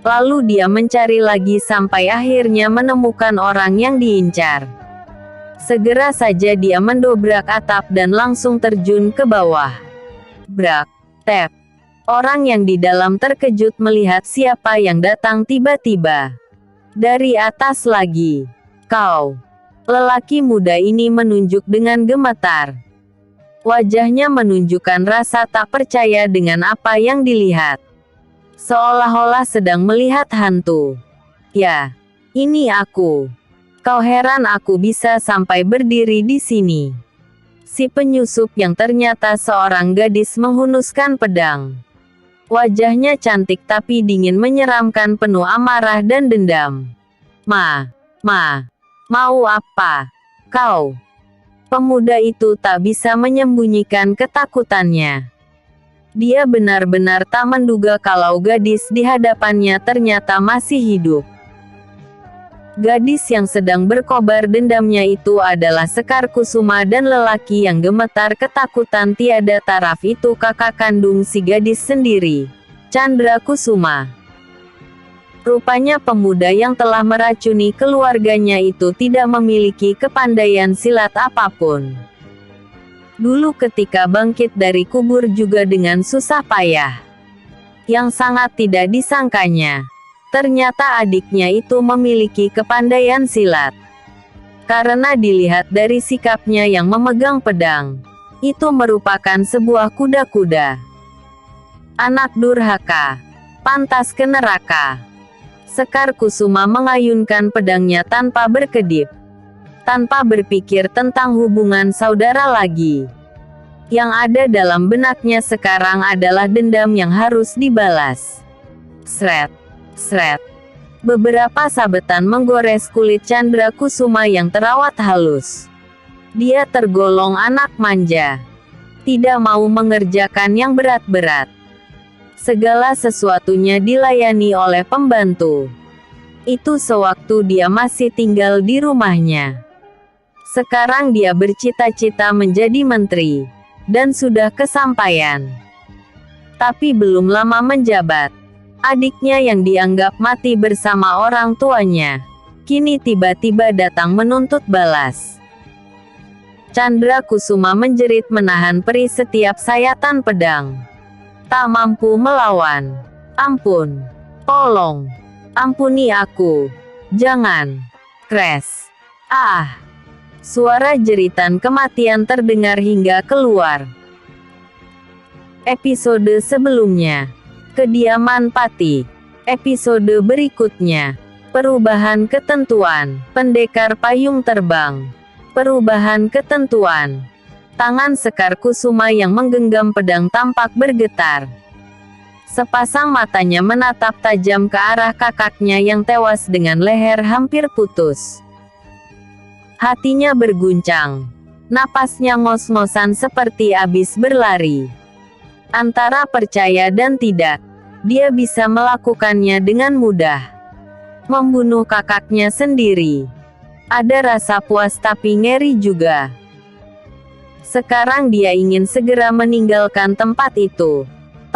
Lalu dia mencari lagi sampai akhirnya menemukan orang yang diincar. Segera saja dia mendobrak atap dan langsung terjun ke bawah. Brak, tep. Orang yang di dalam terkejut melihat siapa yang datang tiba-tiba. Dari atas lagi. Kau. Lelaki muda ini menunjuk dengan gemetar. Wajahnya menunjukkan rasa tak percaya dengan apa yang dilihat. Seolah-olah sedang melihat hantu. Ya, ini aku. Kau heran aku bisa sampai berdiri di sini. Si penyusup yang ternyata seorang gadis menghunuskan pedang. Wajahnya cantik tapi dingin menyeramkan penuh amarah dan dendam. Mau apa? Kau? Pemuda itu tak bisa menyembunyikan ketakutannya. Dia benar-benar tak menduga kalau gadis di hadapannya ternyata masih hidup. Gadis yang sedang berkobar dendamnya itu adalah Sekar Kusuma dan lelaki yang gemetar ketakutan tiada taraf itu kakak kandung si gadis sendiri, Chandra Kusuma. Rupanya pemuda yang telah meracuni keluarganya itu tidak memiliki kepandaian silat apapun. Dulu ketika bangkit dari kubur juga dengan susah payah. Yang sangat tidak disangkanya, ternyata adiknya itu memiliki kepandaian silat. Karena dilihat dari sikapnya yang memegang pedang, itu merupakan sebuah kuda-kuda. Anak durhaka, pantas ke neraka. Sekar Kusuma mengayunkan pedangnya tanpa berkedip. Tanpa berpikir tentang hubungan saudara lagi. Yang ada dalam benaknya sekarang adalah dendam yang harus dibalas. Sret. Sret. Beberapa sabetan menggores kulit Chandra Kusuma yang terawat halus. Dia tergolong anak manja. Tidak mau mengerjakan yang berat-berat. Segala sesuatunya dilayani oleh pembantu. Itu sewaktu dia masih tinggal di rumahnya. Sekarang dia bercita-cita menjadi menteri. Dan sudah kesampaian. Tapi belum lama menjabat. Adiknya yang dianggap mati bersama orang tuanya, kini tiba-tiba datang menuntut balas. Chandra Kusuma menjerit menahan perih setiap sayatan pedang. Tak mampu melawan. Ampun. Tolong. Ampuni aku. Jangan. Crash. Ah. Suara jeritan kematian terdengar hingga keluar. Episode sebelumnya. Kediaman Pati. Episode berikutnya. Perubahan ketentuan. Pendekar payung terbang. Perubahan ketentuan. Tangan Sekar Kusuma yang menggenggam pedang tampak bergetar. Sepasang matanya menatap tajam ke arah kakaknya yang tewas dengan leher hampir putus. Hatinya berguncang. Napasnya ngos-ngosan seperti habis berlari. Antara percaya dan tidak, dia bisa melakukannya dengan mudah. Membunuh kakaknya sendiri. Ada rasa puas tapi ngeri juga. Sekarang dia ingin segera meninggalkan tempat itu.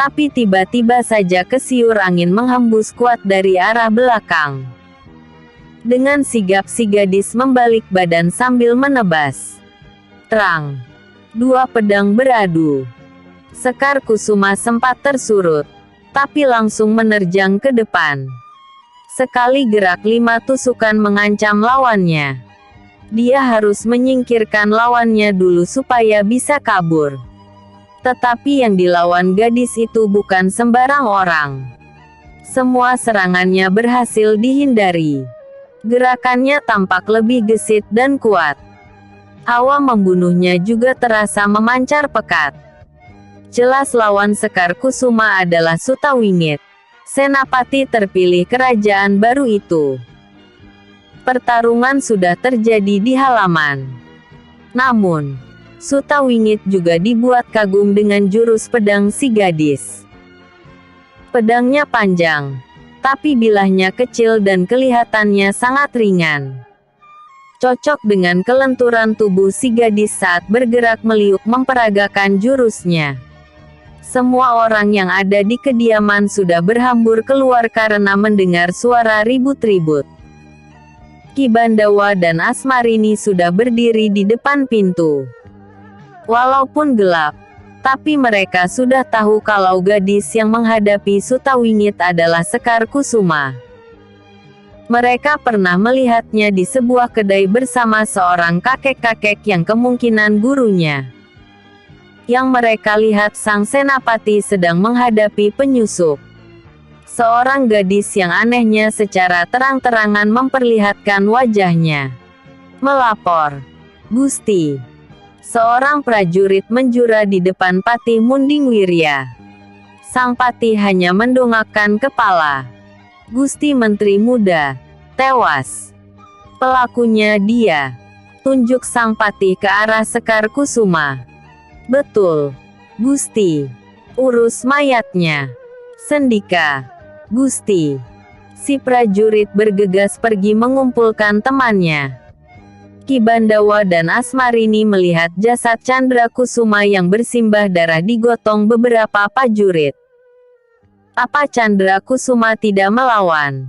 Tapi tiba-tiba saja kesiur angin menghembus kuat dari arah belakang. Dengan sigap si gadis membalik badan sambil menebas. Terang. Dua pedang beradu. Sekar Kusuma sempat tersurut, tapi langsung menerjang ke depan. Sekali gerak 5 tusukan mengancam lawannya. Dia harus menyingkirkan lawannya dulu supaya bisa kabur. Tetapi yang dilawan gadis itu bukan sembarang orang. Semua serangannya berhasil dihindari. Gerakannya tampak lebih gesit dan kuat. Hawa membunuhnya juga terasa memancar pekat. Jelas lawan Sekar Kusuma adalah Sutawingit, senapati terpilih kerajaan baru itu. Pertarungan sudah terjadi di halaman. Namun, Sutawingit juga dibuat kagum dengan jurus pedang si gadis. Pedangnya panjang, tapi bilahnya kecil dan kelihatannya sangat ringan. Cocok dengan kelenturan tubuh si gadis saat bergerak meliuk memperagakan jurusnya. Semua orang yang ada di kediaman sudah berhambur keluar karena mendengar suara ribut-ribut. Ki Bandawa dan Asmarini sudah berdiri di depan pintu. Walaupun gelap, tapi mereka sudah tahu kalau gadis yang menghadapi Sutawingit adalah Sekar Kusuma. Mereka pernah melihatnya di sebuah kedai bersama seorang kakek-kakek yang kemungkinan gurunya. Yang mereka lihat sang senapati sedang menghadapi penyusup. Seorang gadis yang anehnya secara terang-terangan memperlihatkan wajahnya. Melapor, "Gusti." Seorang prajurit menjura di depan Patih Munding Wirya. Sang patih hanya mendongakkan kepala. "Gusti Menteri Muda, tewas." "Pelakunya dia." Tunjuk sang patih ke arah Sekar Kusuma. "Betul, Gusti. Urus mayatnya." "Sendika, Gusti." Si prajurit bergegas pergi mengumpulkan temannya. Ki Bandawa dan Asmarini melihat jasad Chandra Kusuma yang bersimbah darah digotong beberapa prajurit. "Apa Chandra Kusuma tidak melawan?"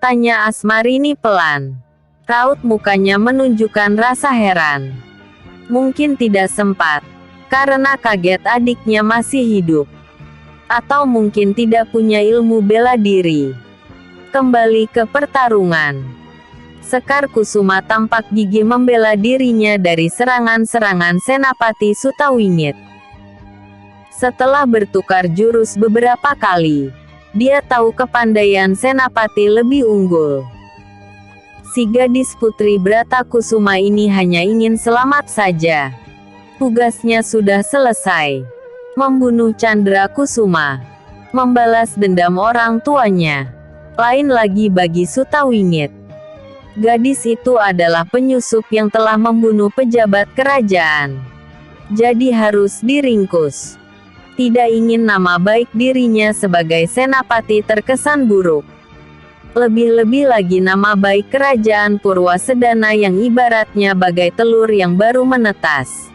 tanya Asmarini pelan. Raut mukanya menunjukkan rasa heran. Mungkin tidak sempat, karena kaget adiknya masih hidup. Atau mungkin tidak punya ilmu bela diri. Kembali ke pertarungan. Sekar Kusuma tampak gigih membela dirinya dari serangan-serangan Senapati Sutawingit. Setelah bertukar jurus beberapa kali, dia tahu kepandaian Senapati lebih unggul. Si gadis putri Brata Kusuma ini hanya ingin selamat saja. Tugasnya sudah selesai. Membunuh Chandra Kusuma. Membalas dendam orang tuanya. Lain lagi bagi Sutawingit. Gadis itu adalah penyusup yang telah membunuh pejabat kerajaan. Jadi harus diringkus. Tidak ingin nama baik dirinya sebagai senapati terkesan buruk. Lebih-lebih lagi nama baik kerajaan Purwasedana yang ibaratnya bagai telur yang baru menetas.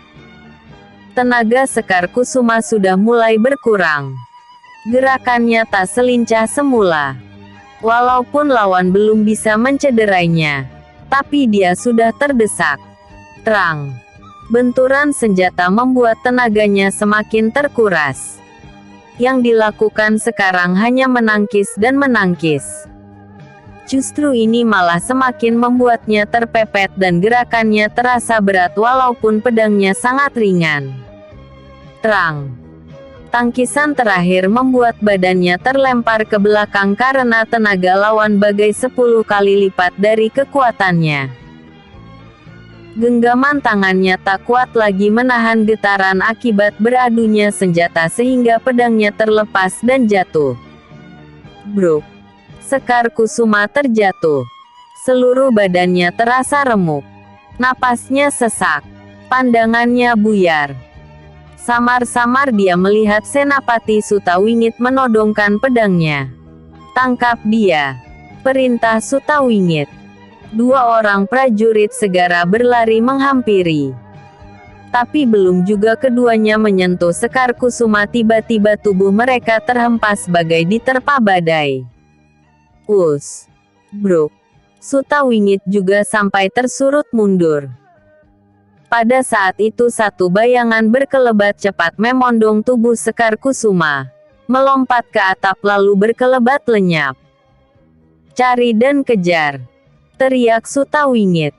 Tenaga Sekar Kusuma sudah mulai berkurang. Gerakannya tak selincah semula. Walaupun lawan belum bisa mencederainya, tapi dia sudah terdesak. Terang. Benturan senjata membuat tenaganya semakin terkuras. Yang dilakukan sekarang hanya menangkis dan menangkis. Justru ini malah semakin membuatnya terpepet dan gerakannya terasa berat walaupun pedangnya sangat ringan. Terang. Tangkisan terakhir membuat badannya terlempar ke belakang karena tenaga lawan bagai 10 kali lipat dari kekuatannya. Genggaman tangannya tak kuat lagi menahan getaran akibat beradunya senjata sehingga pedangnya terlepas dan jatuh. Bruk. Sekar Kusuma terjatuh. Seluruh badannya terasa remuk. Napasnya sesak. Pandangannya buyar. Samar-samar dia melihat Senapati Sutawingit menodongkan pedangnya. "Tangkap dia!" perintah Sutawingit. 2 orang prajurit segera berlari menghampiri. Tapi belum juga keduanya menyentuh Sekar Kusuma, tiba-tiba tubuh mereka terhempas bagai diterpa badai. Bruk. Suta Wingit juga sampai tersurut mundur. Pada saat itu satu bayangan berkelebat cepat memondong tubuh Sekar Kusuma, melompat ke atap lalu berkelebat lenyap. "Cari dan kejar!" teriak Suta Wingit.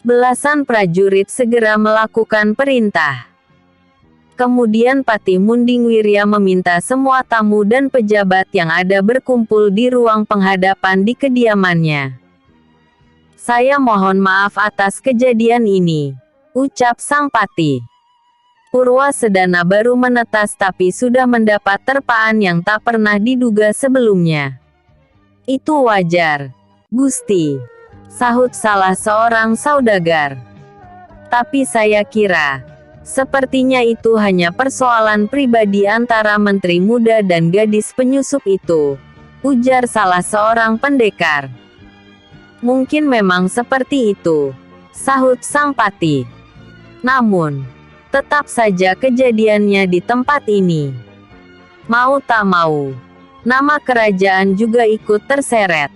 Belasan prajurit segera melakukan perintah. Kemudian Patih Mundingwirya meminta semua tamu dan pejabat yang ada berkumpul di ruang penghadapan di kediamannya. "Saya mohon maaf atas kejadian ini," ucap sang patih. Purwasedana baru menetas tapi sudah mendapat terpaan yang tak pernah diduga sebelumnya. "Itu wajar, Gusti," sahut salah seorang saudagar. "Tapi saya kira, sepertinya itu hanya persoalan pribadi antara menteri muda dan gadis penyusup itu," ujar salah seorang pendekar. "Mungkin memang seperti itu," sahut sang patih. "Namun, tetap saja kejadiannya di tempat ini. Mau tak mau, nama kerajaan juga ikut terseret."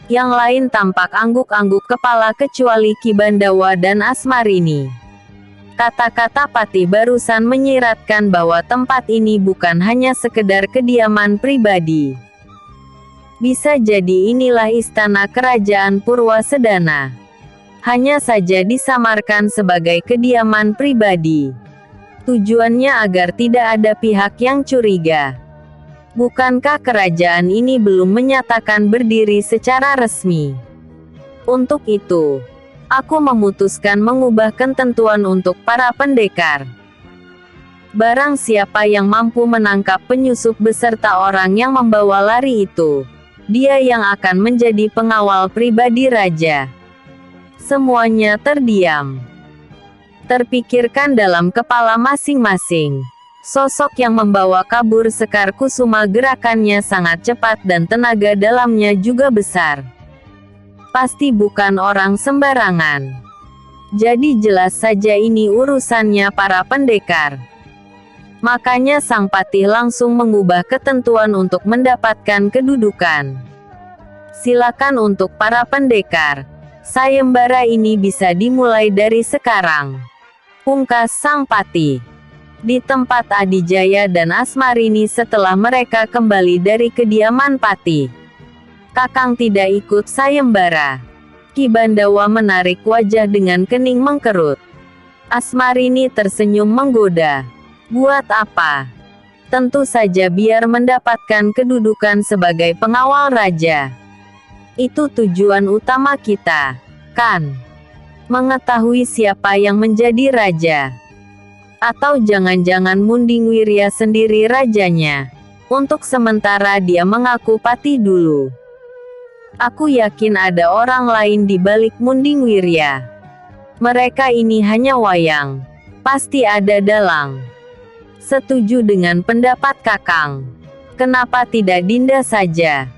Yang lain tampak angguk-angguk kepala kecuali Ki Bandawa dan Asmarini. Kata-kata Patih barusan menyiratkan bahwa tempat ini bukan hanya sekedar kediaman pribadi. Bisa jadi inilah istana kerajaan Purwasedana. Hanya saja disamarkan sebagai kediaman pribadi. Tujuannya agar tidak ada pihak yang curiga. Bukankah kerajaan ini belum menyatakan berdiri secara resmi? Untuk itu, aku memutuskan mengubah ketentuan untuk para pendekar. Barang siapa yang mampu menangkap penyusup beserta orang yang membawa lari itu, dia yang akan menjadi pengawal pribadi raja. Semuanya terdiam. Terpikirkan dalam kepala masing-masing. Sosok yang membawa kabur Sekar Kusuma gerakannya sangat cepat dan tenaga dalamnya juga besar. Pasti bukan orang sembarangan. Jadi jelas saja ini urusannya para pendekar. Makanya sang patih langsung mengubah ketentuan untuk mendapatkan kedudukan. "Silakan untuk para pendekar. Sayembara ini bisa dimulai dari sekarang," pungkas sang patih. Di tempat Adijaya dan Asmarini setelah mereka kembali dari kediaman patih. "Kakang tidak ikut sayembara." Ki Bandawa menarik wajah dengan kening mengkerut. Asmarini tersenyum menggoda. "Buat apa? Tentu saja biar mendapatkan kedudukan sebagai pengawal raja. Itu tujuan utama kita, kan? Mengetahui siapa yang menjadi raja. Atau jangan-jangan Mundingwirya sendiri rajanya. Untuk sementara dia mengaku patih dulu. Aku yakin ada orang lain di balik Mundingwirya. Mereka ini hanya wayang. Pasti ada dalang." "Setuju dengan pendapat Kakang. Kenapa tidak Dinda saja?"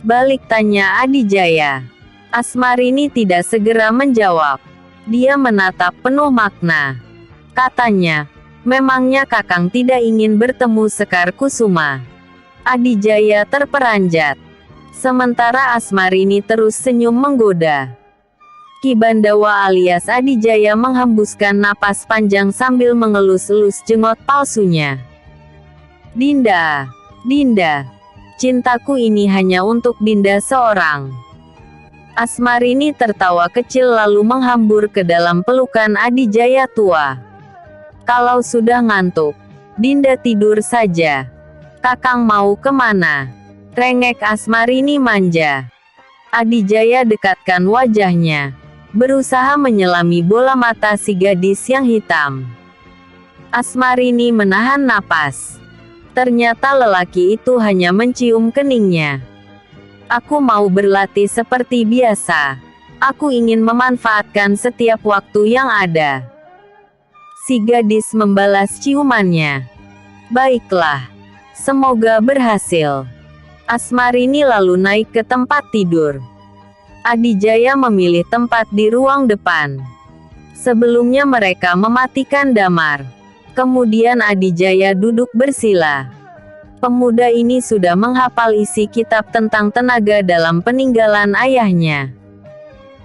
balik tanya Adijaya. Asmarini tidak segera menjawab. Dia menatap penuh makna. Katanya, "Memangnya Kakang tidak ingin bertemu Sekar Kusuma?" Adijaya terperanjat. Sementara Asmarini terus senyum menggoda. Ki Bandawa alias Adijaya menghembuskan napas panjang sambil mengelus-elus jenggot palsunya. "Dinda, Dinda. Cintaku ini hanya untuk Dinda seorang." Asmarini tertawa kecil lalu menghambur ke dalam pelukan Adijaya tua. "Kalau sudah ngantuk, Dinda tidur saja. Kakang mau kemana?" rengek Asmarini manja. Adijaya dekatkan wajahnya, berusaha menyelami bola mata si gadis yang hitam. Asmarini menahan napas. Ternyata lelaki itu hanya mencium keningnya. "Aku mau berlatih seperti biasa. Aku ingin memanfaatkan setiap waktu yang ada." Si gadis membalas ciumannya. "Baiklah. Semoga berhasil." Asmarini lalu naik ke tempat tidur. Adijaya memilih tempat di ruang depan. Sebelumnya mereka mematikan Damar. Kemudian Adijaya duduk bersila. Pemuda ini sudah menghafal isi kitab tentang tenaga dalam peninggalan ayahnya.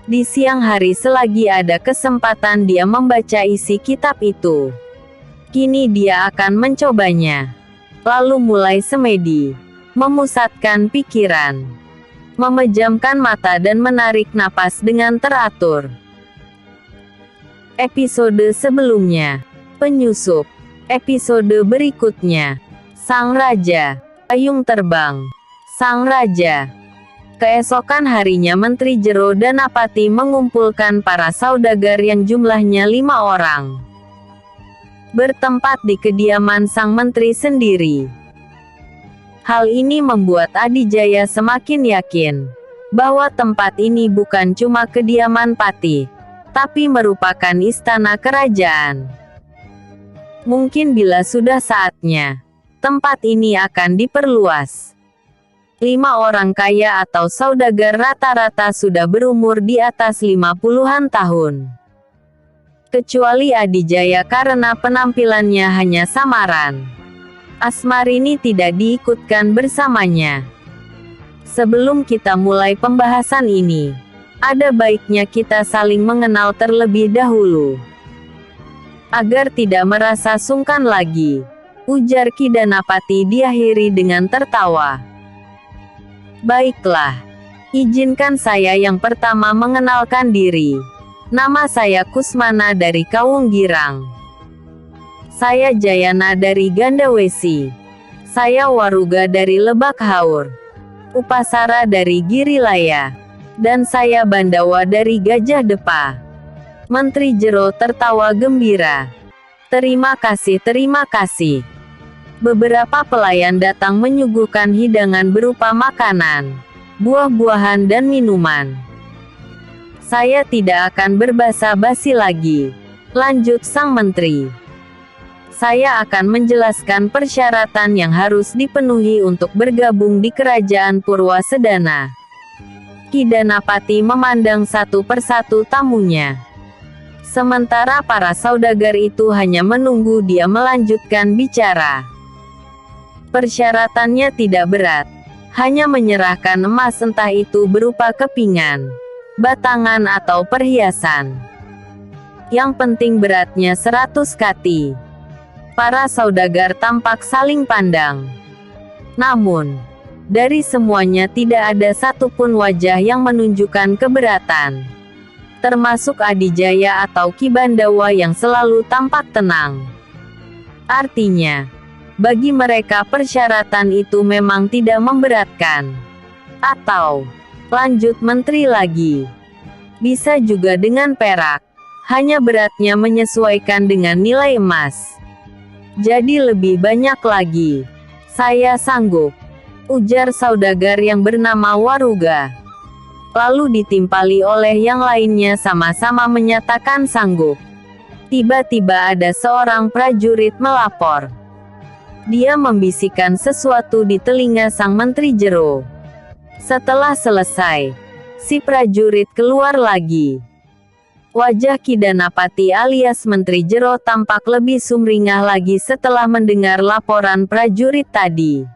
Di siang hari selagi ada kesempatan dia membaca isi kitab itu. Kini dia akan mencobanya. Lalu mulai semedi. Memusatkan pikiran. Memejamkan mata dan menarik napas dengan teratur. Episode sebelumnya. Penyusup. Episode berikutnya. Sang Raja. Payung terbang. Sang Raja. Keesokan harinya Menteri Jero dan Apati mengumpulkan para saudagar yang jumlahnya 5 orang. Bertempat di kediaman sang menteri sendiri. Hal ini membuat Adijaya semakin yakin bahwa tempat ini bukan cuma kediaman Pati, tapi merupakan istana kerajaan. Mungkin bila sudah saatnya, tempat ini akan diperluas. 5 orang kaya atau saudagar rata-rata sudah berumur di atas 50-an tahun. Kecuali Adijaya karena penampilannya hanya samaran. Asmarini tidak diikutkan bersamanya. Sebelum kita mulai pembahasan ini, ada baiknya kita saling mengenal terlebih dahulu. Agar tidak merasa sungkan lagi, ujar Kidanapati diakhiri dengan tertawa. Baiklah, izinkan saya yang pertama mengenalkan diri. Nama saya Kusmana dari Kawung Girang. Saya Jayana dari Gandawesi. Saya Waruga dari Lebak Haur. Upasara dari Girilaya. Dan saya Bandawa dari Gajah Depa. Menteri Jero tertawa gembira. Terima kasih, terima kasih. Beberapa pelayan datang menyuguhkan hidangan berupa makanan, buah-buahan dan minuman. Saya tidak akan berbasa-basi lagi, lanjut sang menteri. Saya akan menjelaskan persyaratan yang harus dipenuhi untuk bergabung di kerajaan Purwasedana. Kidanapati memandang satu persatu tamunya. Sementara para saudagar itu hanya menunggu dia melanjutkan bicara. Persyaratannya tidak berat, hanya menyerahkan emas entah itu berupa kepingan, batangan atau perhiasan. Yang penting beratnya 100 kati. Para saudagar tampak saling pandang. Namun, dari semuanya tidak ada satupun wajah yang menunjukkan keberatan. Termasuk Adijaya atau Ki Bandawa yang selalu tampak tenang. Artinya, bagi mereka persyaratan itu memang tidak memberatkan. Atau, lanjut menteri lagi. Bisa juga dengan perak. Hanya beratnya menyesuaikan dengan nilai emas. Jadi lebih banyak lagi. Saya sanggup, ujar saudagar yang bernama Waruga. Lalu ditimpali oleh yang lainnya sama-sama menyatakan sanggup. Tiba-tiba ada seorang prajurit melapor. Dia membisikkan sesuatu di telinga sang menteri Jero. Setelah selesai, si prajurit keluar lagi. Wajah Kidanapati alias Menteri Jero tampak lebih sumringah lagi setelah mendengar laporan prajurit tadi.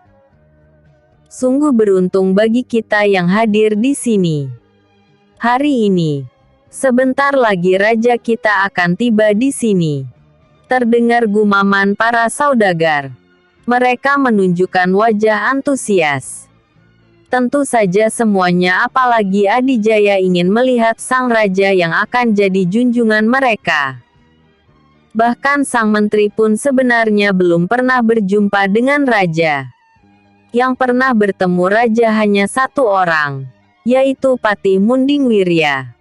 Sungguh beruntung bagi kita yang hadir di sini. Hari ini, sebentar lagi raja kita akan tiba di sini. Terdengar gumaman para saudagar. Mereka menunjukkan wajah antusias. Tentu saja semuanya, apalagi Adijaya ingin melihat sang raja yang akan jadi junjungan mereka. Bahkan sang menteri pun sebenarnya belum pernah berjumpa dengan raja. Yang pernah bertemu raja hanya satu orang, yaitu Patih Mundingwirya.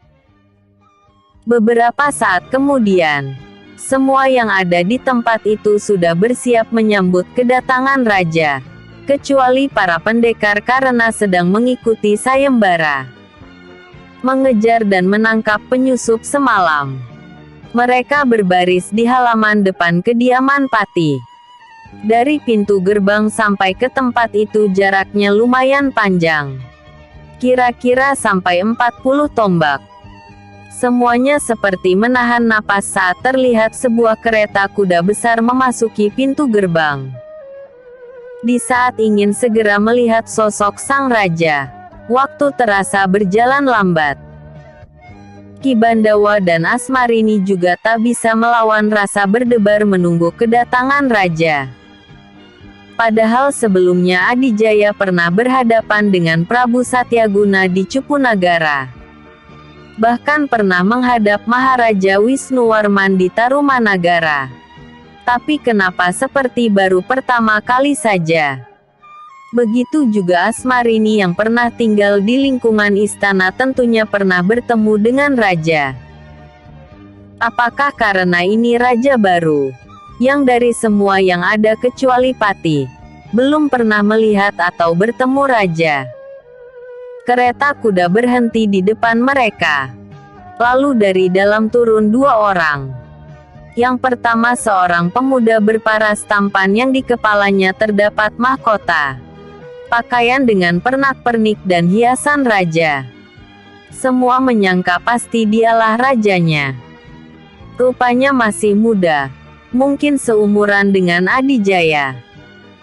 Beberapa saat kemudian, semua yang ada di tempat itu sudah bersiap menyambut kedatangan raja, kecuali para pendekar karena sedang mengikuti sayembara. Mengejar dan menangkap penyusup semalam. Mereka berbaris di halaman depan kediaman Patih. Dari pintu gerbang sampai ke tempat itu jaraknya lumayan panjang. Kira-kira sampai 40 tombak. Semuanya seperti menahan napas saat terlihat sebuah kereta kuda besar memasuki pintu gerbang. Di saat ingin segera melihat sosok sang raja, waktu terasa berjalan lambat. Ki Bandawa dan Asmarini juga tak bisa melawan rasa berdebar menunggu kedatangan raja. Padahal sebelumnya Adijaya pernah berhadapan dengan Prabu Satyaguna di Cupunagara. Bahkan pernah menghadap Maharaja Wisnuwarman di Tarumanagara. Tapi kenapa seperti baru pertama kali saja? Begitu juga Asmarini yang pernah tinggal di lingkungan istana tentunya pernah bertemu dengan raja. Apakah karena ini raja baru, yang dari semua yang ada kecuali Patih, belum pernah melihat atau bertemu raja? Kereta kuda berhenti di depan mereka. Lalu dari dalam turun dua orang. Yang pertama seorang pemuda berparas tampan yang di kepalanya terdapat mahkota. Pakaian dengan pernak-pernik dan hiasan raja. Semua menyangka pasti dialah rajanya. Rupanya masih muda, mungkin seumuran dengan Adijaya.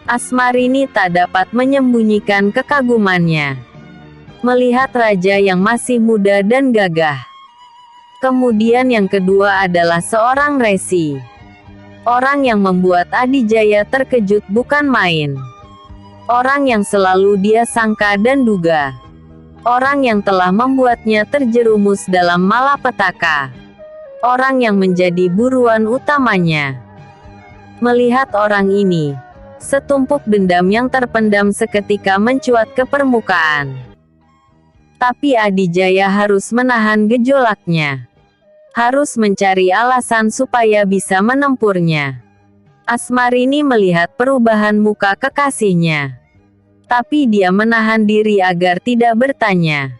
Asmarini tak dapat menyembunyikan kekagumannya. Melihat raja yang masih muda dan gagah. Kemudian yang kedua adalah seorang resi. Orang yang membuat Adijaya terkejut bukan main. Orang yang selalu dia sangka dan duga. Orang yang telah membuatnya terjerumus dalam malapetaka. Orang yang menjadi buruan utamanya. Melihat orang ini, setumpuk dendam yang terpendam seketika mencuat ke permukaan. Tapi Adijaya harus menahan gejolaknya. Harus mencari alasan supaya bisa menempurnya. Asmarini melihat perubahan muka kekasihnya. Tapi dia menahan diri agar tidak bertanya.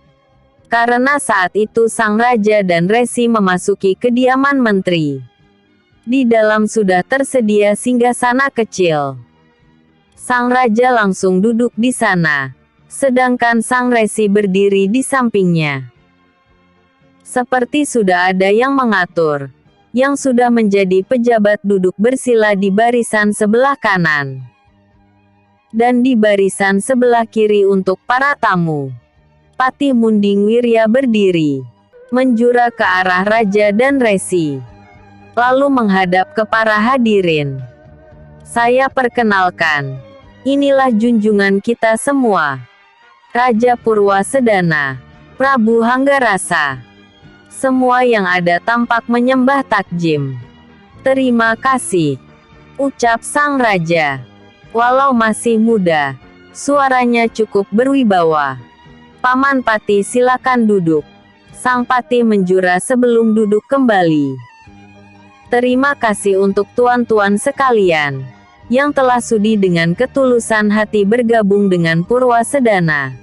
Karena saat itu sang raja dan resi memasuki kediaman menteri. Di dalam sudah tersedia singgasana kecil. Sang raja langsung duduk di sana. Sedangkan sang resi berdiri di sampingnya. Seperti sudah ada yang mengatur, yang sudah menjadi pejabat duduk bersila di barisan sebelah kanan. Dan di barisan sebelah kiri untuk para tamu. Patih Munding Wirya berdiri, menjura ke arah raja dan resi. Lalu menghadap ke para hadirin. Saya perkenalkan, inilah junjungan kita semua. Raja Purwasedana, Prabu Hanggarasa. Semua yang ada tampak menyembah takjim. Terima kasih, ucap sang raja. Walau masih muda, suaranya cukup berwibawa. Paman Patih silakan duduk. Sang Patih menjura sebelum duduk kembali. Terima kasih untuk tuan-tuan sekalian, yang telah sudi dengan ketulusan hati bergabung dengan Purwasedana.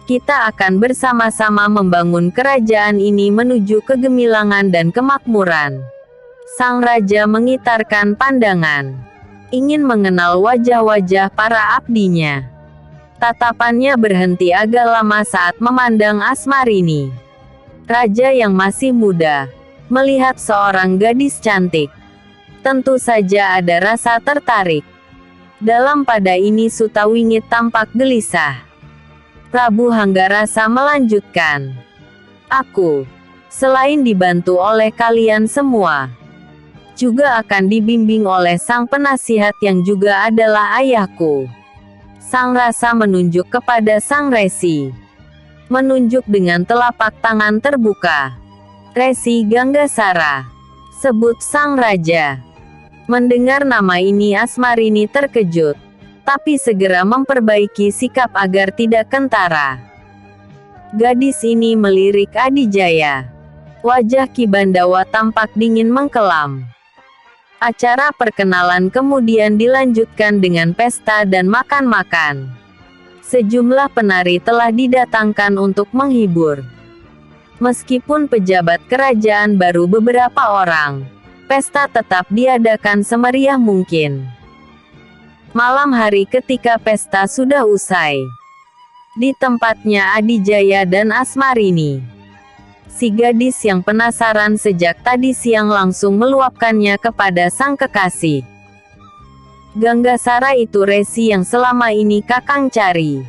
Kita akan bersama-sama membangun kerajaan ini menuju kegemilangan dan kemakmuran. Sang raja mengitarkan pandangan. Ingin mengenal wajah-wajah para abdinya. Tatapannya berhenti agak lama saat memandang Asmarini. Raja yang masih muda. Melihat seorang gadis cantik. Tentu saja ada rasa tertarik. Dalam pada ini Sutawingit tampak gelisah. Prabu Hanggarasa melanjutkan. Aku, selain dibantu oleh kalian semua, juga akan dibimbing oleh sang penasihat yang juga adalah ayahku. Sang rasa menunjuk kepada sang resi. Menunjuk dengan telapak tangan terbuka. Resi Ganggasara. Sebut sang raja. Mendengar nama ini Asmarini terkejut. Tapi segera memperbaiki sikap agar tidak kentara. Gadis ini melirik Adijaya. Wajah Ki Bandawa tampak dingin mengkelam. Acara perkenalan kemudian dilanjutkan dengan pesta dan makan-makan. Sejumlah penari telah didatangkan untuk menghibur. Meskipun pejabat kerajaan baru beberapa orang, pesta tetap diadakan semeriah mungkin. Malam hari ketika pesta sudah usai. Di tempatnya Adijaya dan Asmarini. Si gadis yang penasaran sejak tadi siang langsung meluapkannya kepada sang kekasih. Ganggasara itu resi yang selama ini Kakang cari.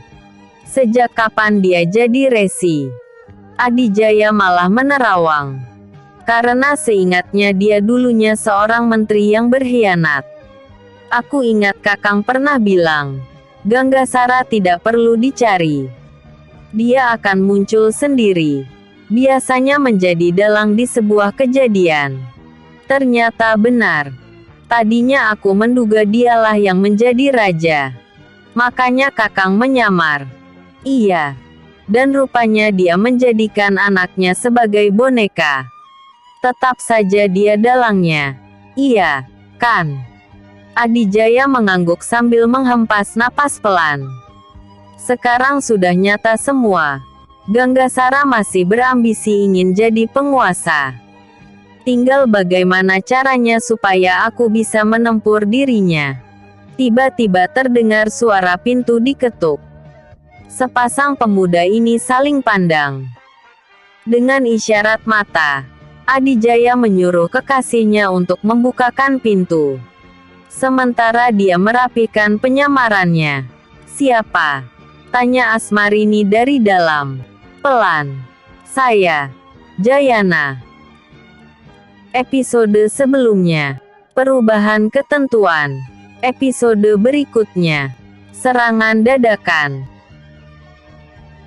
Sejak kapan dia jadi resi? Adijaya malah menerawang. Karena seingatnya dia dulunya seorang menteri yang berkhianat. Aku ingat Kakang pernah bilang, Ganggasara tidak perlu dicari. Dia akan muncul sendiri. Biasanya menjadi dalang di sebuah kejadian. Ternyata benar. Tadinya aku menduga dialah yang menjadi raja. Makanya Kakang menyamar. Iya. Dan rupanya dia menjadikan anaknya sebagai boneka. Tetap saja dia dalangnya. Iya, kan? Adijaya mengangguk sambil menghempas napas pelan. Sekarang sudah nyata semua. Ganggasara masih berambisi ingin jadi penguasa. Tinggal bagaimana caranya supaya aku bisa menempur dirinya. Tiba-tiba terdengar suara pintu diketuk. Sepasang pemuda ini saling pandang. Dengan isyarat mata, Adijaya menyuruh kekasihnya untuk membukakan pintu. Sementara dia merapikan penyamarannya. Siapa? Tanya Asmarini dari dalam. Pelan. Saya. Jayana. Episode sebelumnya. Perubahan ketentuan. Episode berikutnya. Serangan dadakan.